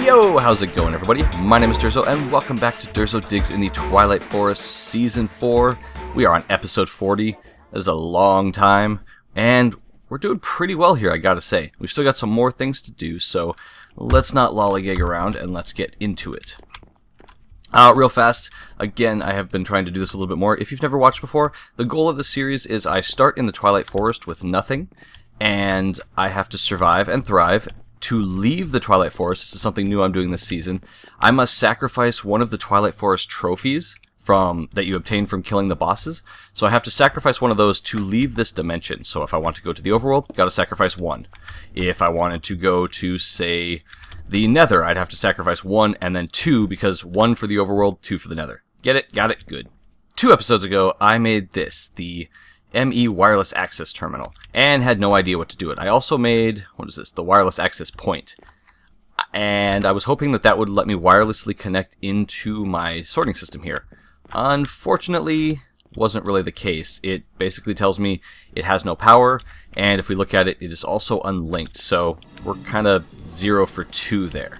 Yo, how's it going, everybody? My name is Durzo, and welcome back to Durzo Digs in the Twilight Forest Season 4. We are on episode 40. That is a long time, and we're doing pretty well here, I gotta say. We've still got some more things to do, so let's not lollygag around, and let's get into it. Real fast, again, I have been trying to do this a little bit more. If you've never watched before, the goal of the series is I start in the Twilight Forest with nothing, and I have to survive and thrive. To leave the Twilight Forest, this is something new I'm doing this season, I must sacrifice one of the Twilight Forest trophies that you obtain from killing the bosses. So I have to sacrifice one of those to leave this dimension. So if I want to go to the overworld, gotta sacrifice one. If I wanted to go to, say, the Nether, I'd have to sacrifice one and then two, because one for the overworld, two for the Nether. Get it? Got it? Good. 2 episodes ago, I made this, the ME wireless access terminal, and had no idea what to do with it. I also made, the wireless access point, and I was hoping that that would let me wirelessly connect into my sorting system here. Unfortunately, wasn't really the case. It basically tells me it has no power, and if we look at it, it is also unlinked, so we're kind of 0 for 2 there.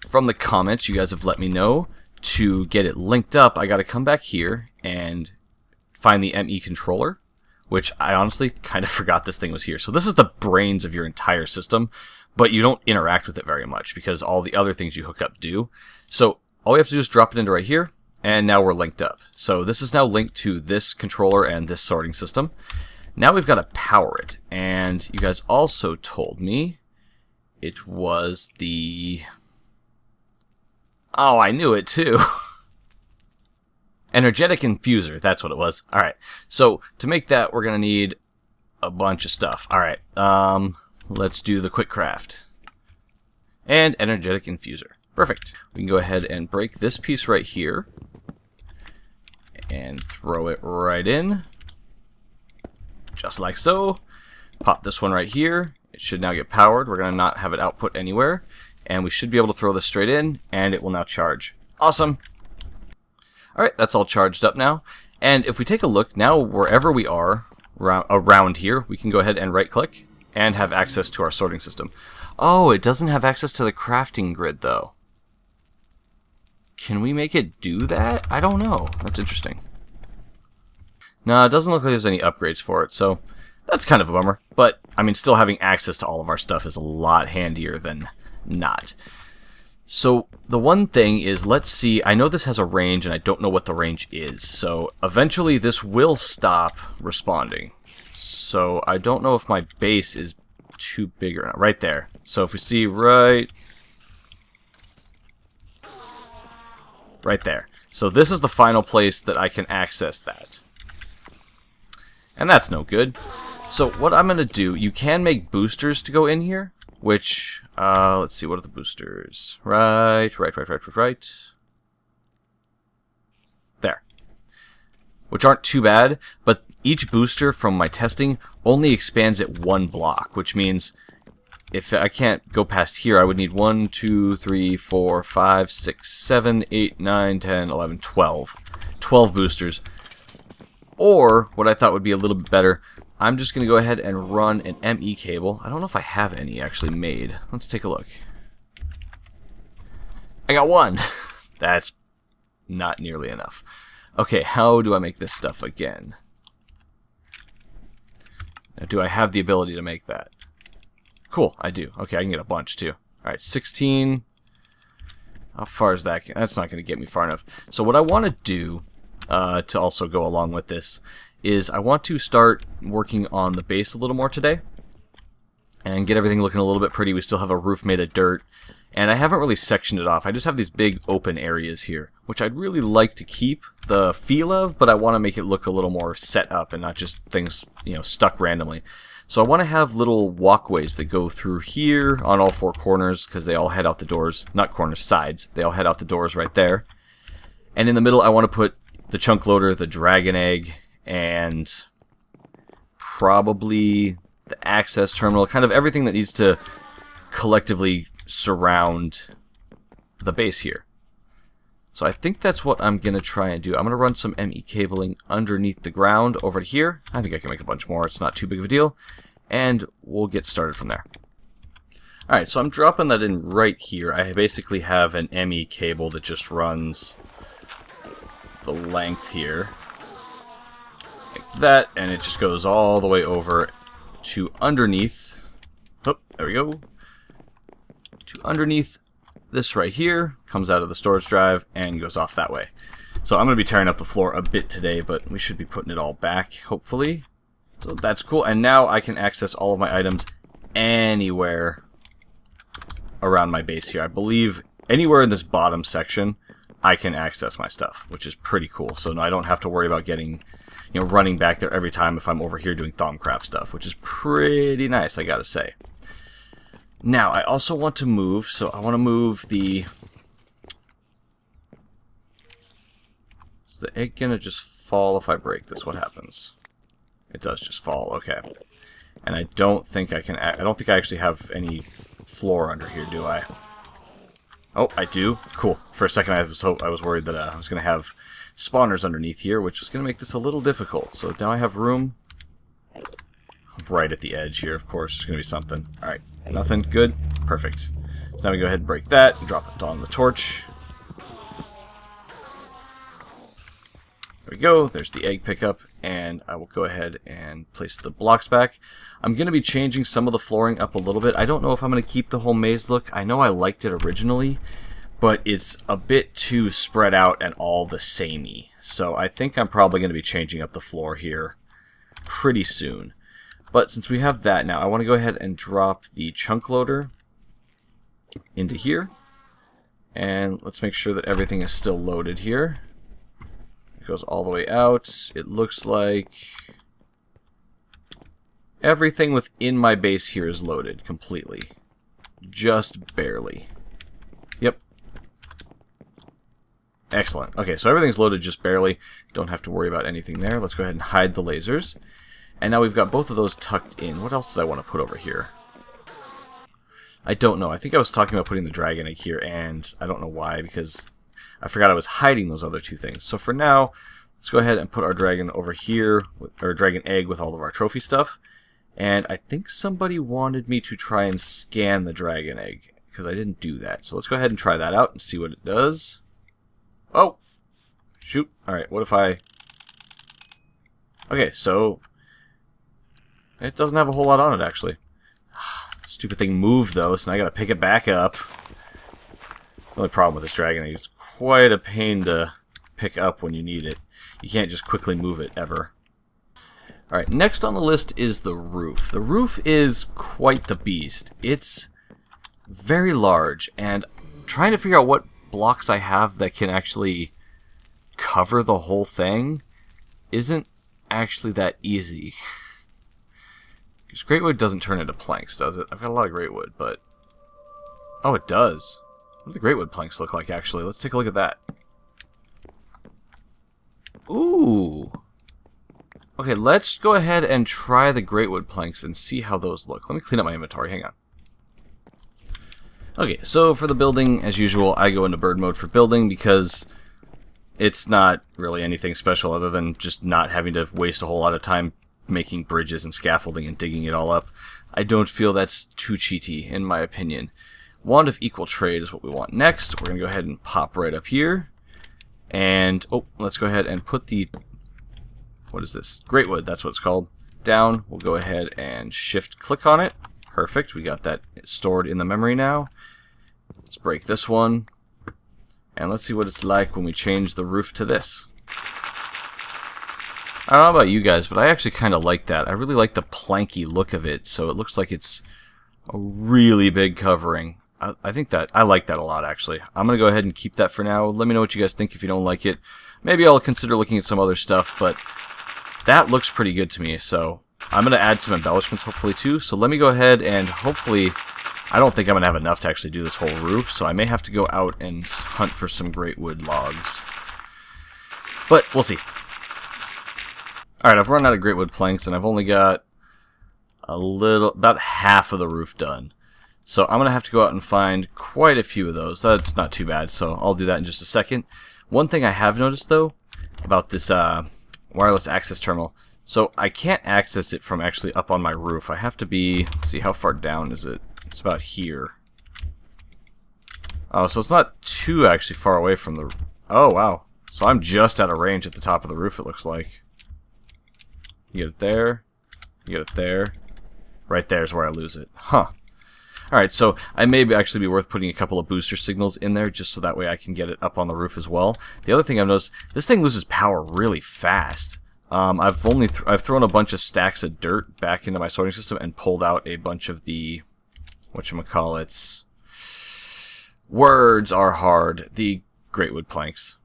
From the comments, you guys have let me know to get it linked up, I gotta come back here and find the ME controller, which I honestly kind of forgot this thing was here. So this is the brains of your entire system, but you don't interact with it very much because all the other things you hook up do. So all we have to do is drop it into right here, and now we're linked up. So this is now linked to this controller and this sorting system. Now we've got to power it, and you guys also told me it was the... Oh, I knew it too. Energetic infuser, that's what it was. Alright, so to make that, we're going to need a bunch of stuff. Alright, let's do the quick craft. And energetic infuser. Perfect. We can go ahead and break this piece right here. And throw it right in. Just like so. Pop this one right here. It should now get powered. We're going to not have it output anywhere. And we should be able to throw this straight in, and it will now charge. Awesome! Alright, that's all charged up now. And if we take a look, now wherever we are around here, we can go ahead and right-click and have access to our sorting system. Oh, it doesn't have access to the crafting grid, though. Can we make it do that? I don't know. That's interesting. No, it doesn't look like there's any upgrades for it, so that's kind of a bummer. But, I mean, still having access to all of our stuff is a lot handier than not. So the one thing is, let's see, I know this has a range and I don't know what the range is, so eventually this will stop responding. So I don't know if my base is too big or not. Right there. So if we see right there. So this is the final place that I can access that. And that's no good. So what I'm going to do, you can make boosters to go in here, which, let's see, what are the boosters? Right. There. Which aren't too bad, but each booster from my testing only expands at 1 block, which means if I can't go past here, I would need 1, 2, 3, 4, 5, 6, 7, 8, 9, 10, 11, 12. 12 boosters. Or, what I thought would be a little bit better, I'm just going to go ahead and run an ME cable. I don't know if I have any actually made. Let's take a look. I got 1. That's not nearly enough. Okay, how do I make this stuff again? Now, do I have the ability to make that? Cool, I do. Okay, I can get a bunch too. Alright, 16. How far is that? That's not going to get me far enough. So what I want to do, to also go along with this, is I want to start working on the base a little more today and get everything looking a little bit pretty. We still have a roof made of dirt, and I haven't really sectioned it off. I just have these big open areas here, which I'd really like to keep the feel of, but I want to make it look a little more set up and not just things, stuck randomly. So I want to have little walkways that go through here on all 4 corners, because they all head out the doors, not corners, sides. They all head out the doors right there. And in the middle, I want to put the chunk loader, the dragon egg, and probably the access terminal, kind of everything that needs to collectively surround the base here. So I think that's what I'm going to try and do. I'm going to run some ME cabling underneath the ground over here. I think I can make a bunch more. It's not too big of a deal. And we'll get started from there. Alright, so I'm dropping that in right here. I basically have an ME cable that just runs the length here. Like that, and it just goes all the way over to underneath. Oh, there we go. To underneath this right here, comes out of the storage drive, and goes off that way. So I'm going to be tearing up the floor a bit today, but we should be putting it all back, hopefully. So that's cool, and now I can access all of my items anywhere around my base here. I believe anywhere in this bottom section I can access my stuff, which is pretty cool. So I don't have to worry about getting, running back there every time if I'm over here doing Thaumcraft stuff, which is pretty nice, I gotta say. Now, I also want to move, so I want to move the... Is the egg gonna just fall if I break this? What happens? It does just fall, okay. And I don't think I can... I don't think I actually have any floor under here, do I? Oh, I do? Cool. For a second I was worried that I was going to have spawners underneath here, which was going to make this a little difficult. So now I have room right at the edge here, of course. There's going to be something. Alright, nothing. Good. Perfect. So now we go ahead and break that and drop it on the torch. There we go. There's the egg pickup, and I will go ahead and place the blocks back. I'm going to be changing some of the flooring up a little bit. I don't know if I'm going to keep the whole maze look. I know I liked it originally, but it's a bit too spread out and all the samey. So I think I'm probably going to be changing up the floor here pretty soon. But since we have that now, I want to go ahead and drop the chunk loader into here. And let's make sure that everything is still loaded here. It goes all the way out. It looks like everything within my base here is loaded completely. Just barely. Yep. Excellent. Okay, so everything's loaded just barely. Don't have to worry about anything there. Let's go ahead and hide the lasers. And now we've got both of those tucked in. What else did I want to put over here? I don't know. I think I was talking about putting the dragon egg here, and I don't know why, because I forgot I was hiding those other two things. So for now, let's go ahead and put our dragon over here, or dragon egg with all of our trophy stuff. And I think somebody wanted me to try and scan the dragon egg, because I didn't do that. So let's go ahead and try that out and see what it does. Oh! Shoot. Alright, what if I... Okay, so... It doesn't have a whole lot on it, actually. Stupid thing moved, though, so now I gotta pick it back up. The only problem with this dragon egg is quite a pain to pick up when you need it. You can't just quickly move it, ever. Alright, next on the list is the roof. The roof is quite the beast. It's very large, and trying to figure out what blocks I have that can actually cover the whole thing isn't actually that easy. Because great wood doesn't turn into planks, does it? I've got a lot of great wood, but... Oh, it does. What do the great wood planks look like, actually? Let's take a look at that. Ooh! Okay, let's go ahead and try the great wood planks and see how those look. Let me clean up my inventory, hang on. Okay, so for the building, as usual, I go into bird mode for building because it's not really anything special other than just not having to waste a whole lot of time making bridges and scaffolding and digging it all up. I don't feel that's too cheaty, in my opinion. Wand of Equal Trade is what we want next. We're going to go ahead and pop right up here. And, oh, let's go ahead and put the, what is this? Great wood, that's what it's called. Down. We'll go ahead and shift-click on it. Perfect, we got that stored in the memory now. Let's break this one. And let's see what it's like when we change the roof to this. I don't know about you guys, but I actually kind of like that. I really like the planky look of it, so it looks like it's a really big covering. I think that, I like that a lot, actually. I'm going to go ahead and keep that for now. Let me know what you guys think if you don't like it. Maybe I'll consider looking at some other stuff, but that looks pretty good to me, so I'm going to add some embellishments, hopefully, too. So let me go ahead and hopefully, I don't think I'm going to have enough to actually do this whole roof, so I may have to go out and hunt for some great wood logs. But we'll see. Alright, I've run out of great wood planks, and I've only got about half of the roof done. So I'm going to have to go out and find quite a few of those. That's not too bad, so I'll do that in just a second. One thing I have noticed, though, about this wireless access terminal, so I can't access it from actually up on my roof. I have to be, let's see, how far down is it? It's about here. Oh, so it's not too actually far away from the... Oh, wow. So I'm just out of range at the top of the roof, it looks like. You get it there. You get it there. Right there is where I lose it. Huh. Alright, so I may actually be worth putting a couple of booster signals in there just so that way I can get it up on the roof as well. The other thing I've noticed, this thing loses power really fast. I've thrown a bunch of stacks of dirt back into my sorting system and pulled out a bunch of the... whatchamacallits... Words are hard. The Greatwood planks.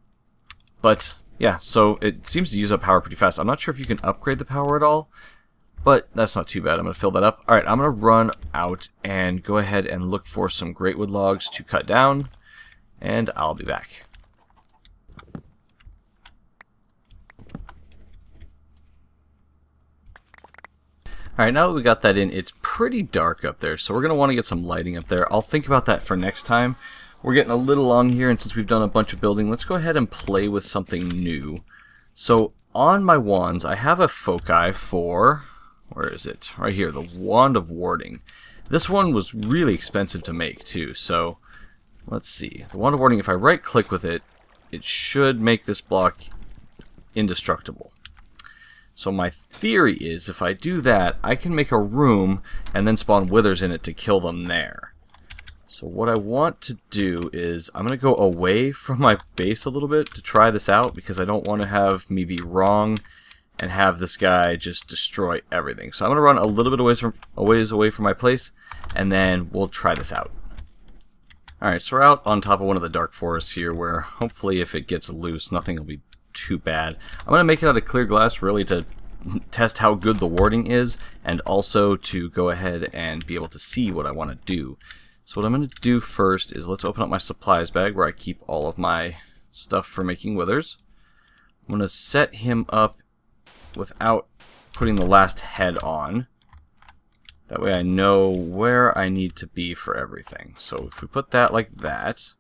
But, yeah, so it seems to use up power pretty fast. I'm not sure if you can upgrade the power at all, but that's not too bad. I'm going to fill that up. Alright, I'm going to run out and go ahead and look for some Greatwood logs to cut down, and I'll be back. Alright, now that we got that in, it's pretty dark up there, so we're going to want to get some lighting up there. I'll think about that for next time. We're getting a little long here, and since we've done a bunch of building, let's go ahead and play with something new. So, on my wands, I have a foci for... where is it? Right here, the Wand of Warding. This one was really expensive to make, too, so... let's see. The Wand of Warding, if I right-click with it, it should make this block indestructible. So my theory is, if I do that, I can make a room and then spawn withers in it to kill them there. So what I want to do is, I'm going to go away from my base a little bit to try this out, because I don't want to have me be wrong and have this guy just destroy everything. So I'm going to run a little bit a ways away from my place, and then we'll try this out. Alright, so we're out on top of one of the dark forests here, where hopefully if it gets loose, nothing will be too bad. I'm going to make it out of clear glass really to test how good the warding is, and also to go ahead and be able to see what I want to do. So what I'm going to do first is, let's open up my supplies bag where I keep all of my stuff for making withers. I'm going to set him up without putting the last head on. That way I know where I need to be for everything. So if we put that like that.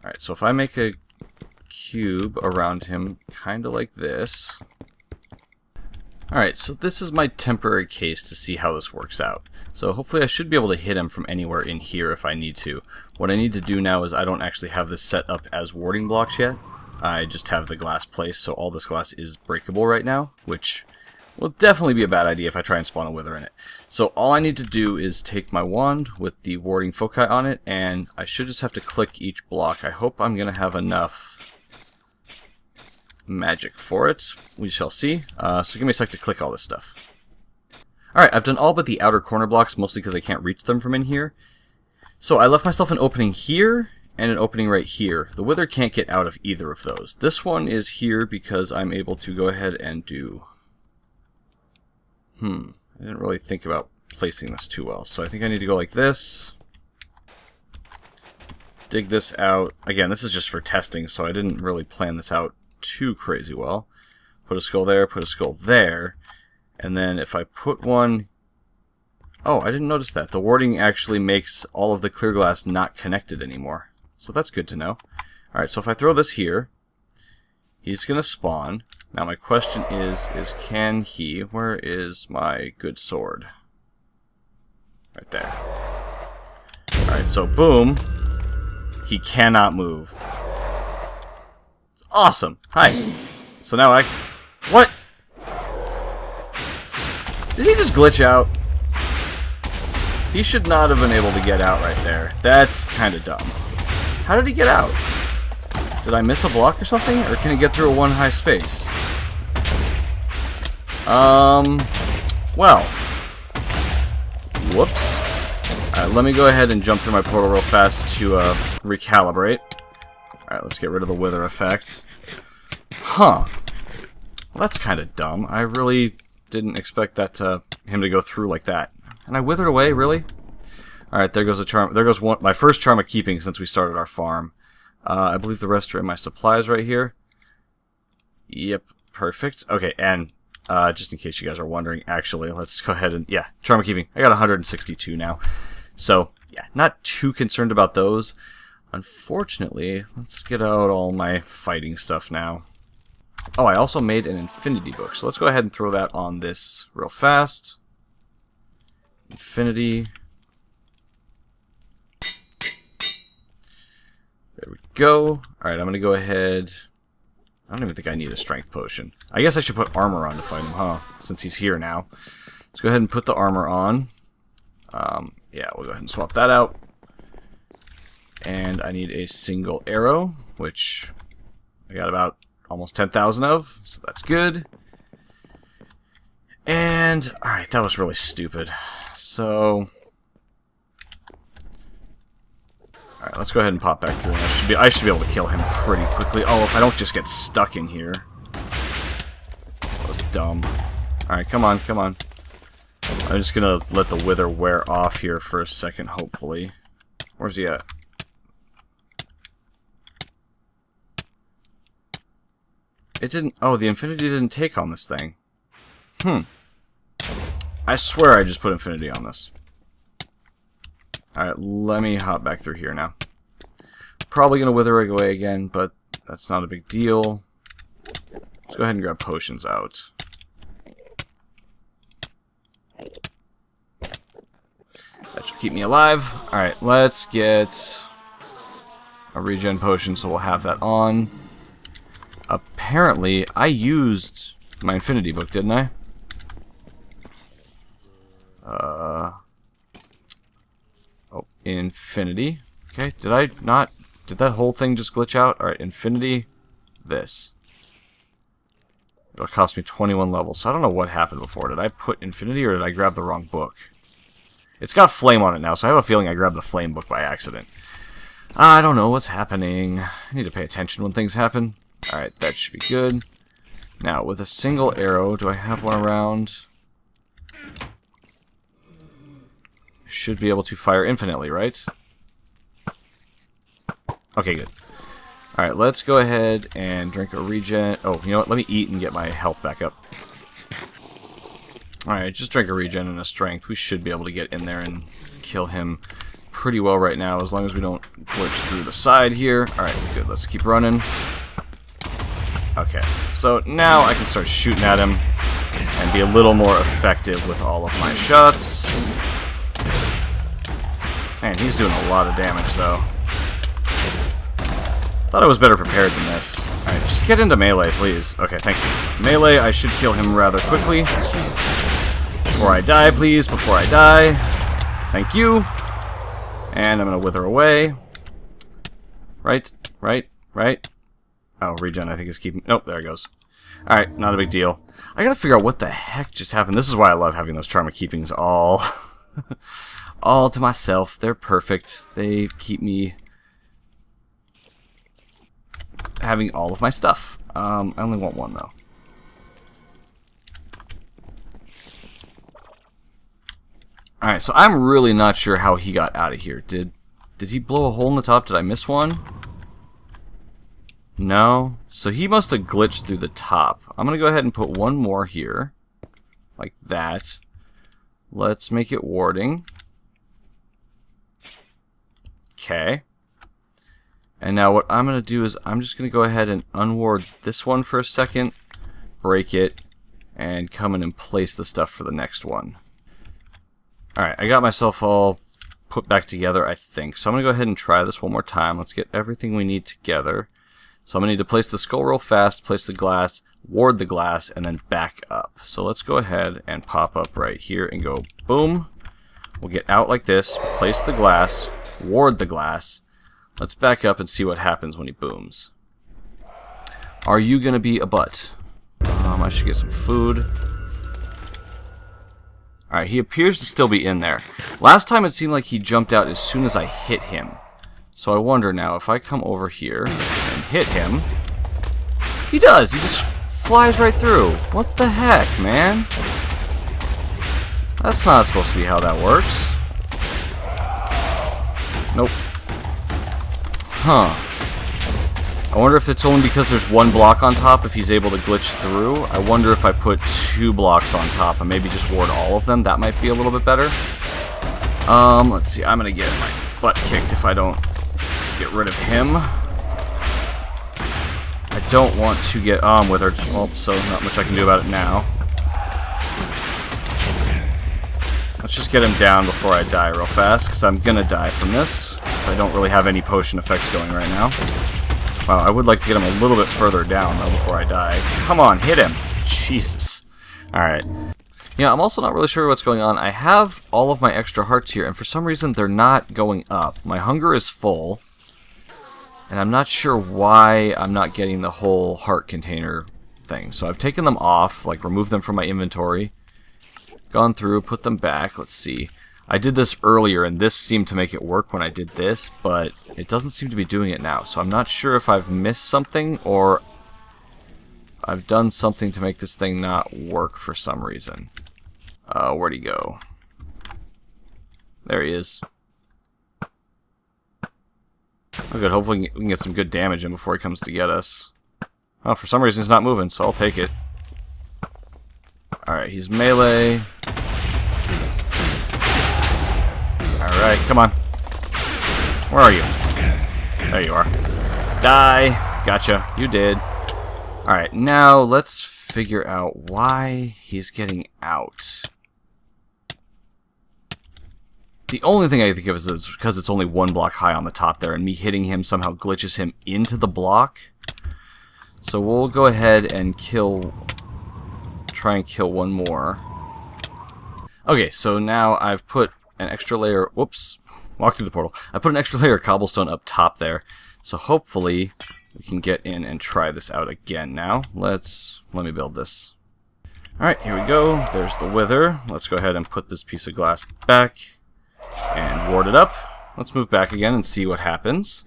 Alright, so if I make a cube around him, kind of like this. Alright, so this is my temporary case to see how this works out. So hopefully I should be able to hit him from anywhere in here if I need to. What I need to do now is, I don't actually have this set up as warding blocks yet. I just have the glass placed, so all this glass is breakable right now, which will definitely be a bad idea if I try and spawn a wither in it. So all I need to do is take my wand with the warding foci on it, and I should just have to click each block. I hope I'm going to have enough magic for it. We shall see. So give me a sec to click all this stuff. Alright, I've done all but the outer corner blocks, mostly because I can't reach them from in here. So I left myself an opening here, and an opening right here. The wither can't get out of either of those. This one is here because I'm able to go ahead and do... I didn't really think about placing this too well. So I think I need to go like this. Dig this out. Again, this is just for testing, so I didn't really plan this out too crazy well. Put a skull there, put a skull there. And then if I put one... Oh, I didn't notice that. The warding actually makes all of the clear glass not connected anymore. So that's good to know. Alright, so if I throw this here, he's going to spawn. Now my question is can he... Where is my good sword? Right there. Alright, so boom. He cannot move. It's awesome. Hi. So now I... What? Did he just glitch out? He should not have been able to get out right there. That's kind of dumb. How did he get out? Did I miss a block or something? Or can he get through a one high space? Well. Whoops. Alright, let me go ahead and jump through my portal real fast to recalibrate. Alright, let's get rid of the wither effect. Huh. Well, that's kind of dumb. I really didn't expect that him to go through like that. And I withered away, really? Alright, there goes a charm. There goes my first charm of keeping since we started our farm. I believe the rest are in my supplies right here. Yep, perfect. Okay, and just in case you guys are wondering, actually, let's go ahead and... Yeah, charm of keeping. I got 162 now. So, yeah, not too concerned about those. Unfortunately, let's get out all my fighting stuff now. Oh, I also made an infinity book, so let's go ahead and throw that on this real fast. Infinity. go. Alright, I'm going to go ahead. I don't even think I need a strength potion. I guess I should put armor on to fight him, huh? Since he's here now. Let's go ahead and put the armor on. Yeah, we'll go ahead and swap that out. And I need a single arrow, which I got about almost 10,000 of, so that's good. And, alright, that was really stupid. So, alright, let's go ahead and pop back through. I should be able to kill him pretty quickly. Oh, if I don't just get stuck in here. That was dumb. Alright, come on, come on. I'm just gonna let the wither wear off here for a second, hopefully. Where's he at? It didn't... Oh, the infinity didn't take on this thing. I swear I just put infinity on this. Alright, let me hop back through here now. Probably gonna wither away again, but that's not a big deal. Let's go ahead and grab potions out. That should keep me alive. Alright, let's get a regen potion, so we'll have that on. Apparently, I used my infinity book, didn't I? Oh, infinity. Okay, did I not... Did that whole thing just glitch out? Alright, infinity. This. It'll cost me 21 levels, so I don't know what happened before. Did I put infinity or did I grab the wrong book? It's got flame on it now, so I have a feeling I grabbed the flame book by accident. I don't know what's happening. I need to pay attention when things happen. Alright, that should be good. Now, with a single arrow, do I have one around? I should be able to fire infinitely, right? Okay, good. Alright, let's go ahead and drink a regen. Oh, you know what? Let me eat and get my health back up. Alright, just drink a regen and a strength. We should be able to get in there and kill him pretty well right now, as long as we don't glitch through the side here. Alright, good. Let's keep running. Okay, so now I can start shooting at him and be a little more effective with all of my shots. Man, he's doing a lot of damage, though. Thought I was better prepared than this. Alright, just get into melee, please. Okay, thank you. Melee, I should kill him rather quickly. Before I die, please. Before I die. Thank you. And I'm going to wither away. Right, right, right. Oh, regen, I think, is keeping... Nope, there it goes. Alright, not a big deal. I gotta figure out what the heck just happened. This is why I love having those Charm of Keepings all... all to myself. They're perfect. They keep me... having all of my stuff. I only want one, though. Alright, so I'm really not sure how he got out of here. Did he blow a hole in the top? Did I miss one? No. So he must have glitched through the top. I'm going to go ahead and put one more here. Like that. Let's make it warding. Okay. And now what I'm going to do is I'm just going to go ahead and unward this one for a second. Break it. And come in and place the stuff for the next one. Alright, I got myself all put back together, I think. So I'm going to go ahead and try this one more time. Let's get everything we need together. So I'm going to need to place the skull real fast, place the glass, ward the glass, and then back up. So let's go ahead and pop up right here and go boom. We'll get out like this, place the glass, ward the glass. Let's back up and see what happens when he booms. Are you going to be a butt? I should get some food. Alright, he appears to still be in there. Last time it seemed like he jumped out as soon as I hit him. So I wonder now, if I come over here and hit him... He does! He just flies right through. What the heck, man? That's not supposed to be how that works. Nope. Huh. I wonder if it's only because there's one block on top if he's able to glitch through. I wonder if I put 2 blocks on top and maybe just ward all of them. That might be a little bit better. Let's see. I'm going to get my butt kicked if I don't get rid of him. I don't want to get withered. Well, so not much I can do about it now. Let's just get him down before I die real fast, because I'm going to die from this. I don't really have any potion effects going right now. Wow, I would like to get him a little bit further down, though, before I die. Come on, hit him! Jesus. Alright. Yeah, I'm also not really sure what's going on. I have all of my extra hearts here, and for some reason they're not going up. My hunger is full, and I'm not sure why I'm not getting the whole heart container thing. So I've taken them off, like removed them from my inventory, gone through, put them back. Let's see. I did this earlier, and this seemed to make it work when I did this, but it doesn't seem to be doing it now. So I'm not sure if I've missed something, or I've done something to make this thing not work for some reason. Where'd he go? There he is. Oh good, hopefully we can get some good damage in before he comes to get us. Oh, for some reason he's not moving, so I'll take it. Alright, he's melee. Alright, come on. Where are you? There you are. Die! Gotcha, you did. Alright, now let's figure out why he's getting out. The only thing I can think of is because it's only one block high on the top there, and me hitting him somehow glitches him into the block. So we'll go ahead and try and kill one more. Okay, so now I've put an extra layer, whoops, walk through the portal. I put an extra layer of cobblestone up top there, so hopefully we can get in and try this out again now. Let me build this. Alright, here we go. There's the wither. Let's go ahead and put this piece of glass back and ward it up. Let's move back again and see what happens.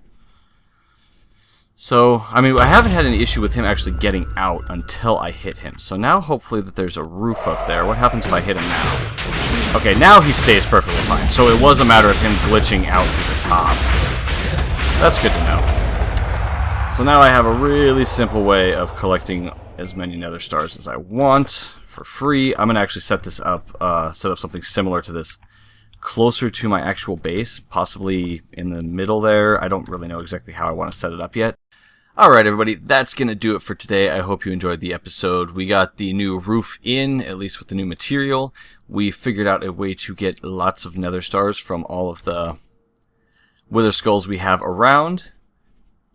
So, I mean, I haven't had any issue with him actually getting out until I hit him. So now hopefully that there's a roof up there. What happens if I hit him now? Okay, now he stays perfectly fine. So it was a matter of him glitching out through the top. That's good to know. So now I have a really simple way of collecting as many nether stars as I want for free. I'm going to actually set this up, set up something similar to this closer to my actual base, possibly in the middle there. I don't really know exactly how I want to set it up yet. Alright everybody, that's going to do it for today. I hope you enjoyed the episode. We got the new roof in, at least with the new material. We figured out a way to get lots of nether stars from all of the wither skulls we have around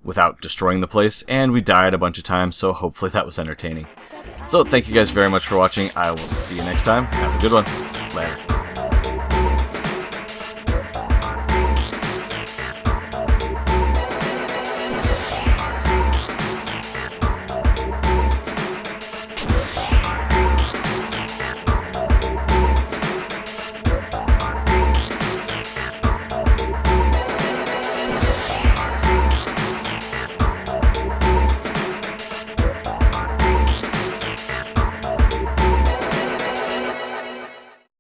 without destroying the place, and we died a bunch of times, so hopefully that was entertaining. So thank you guys very much for watching. I will see you next time. Have a good one. Later.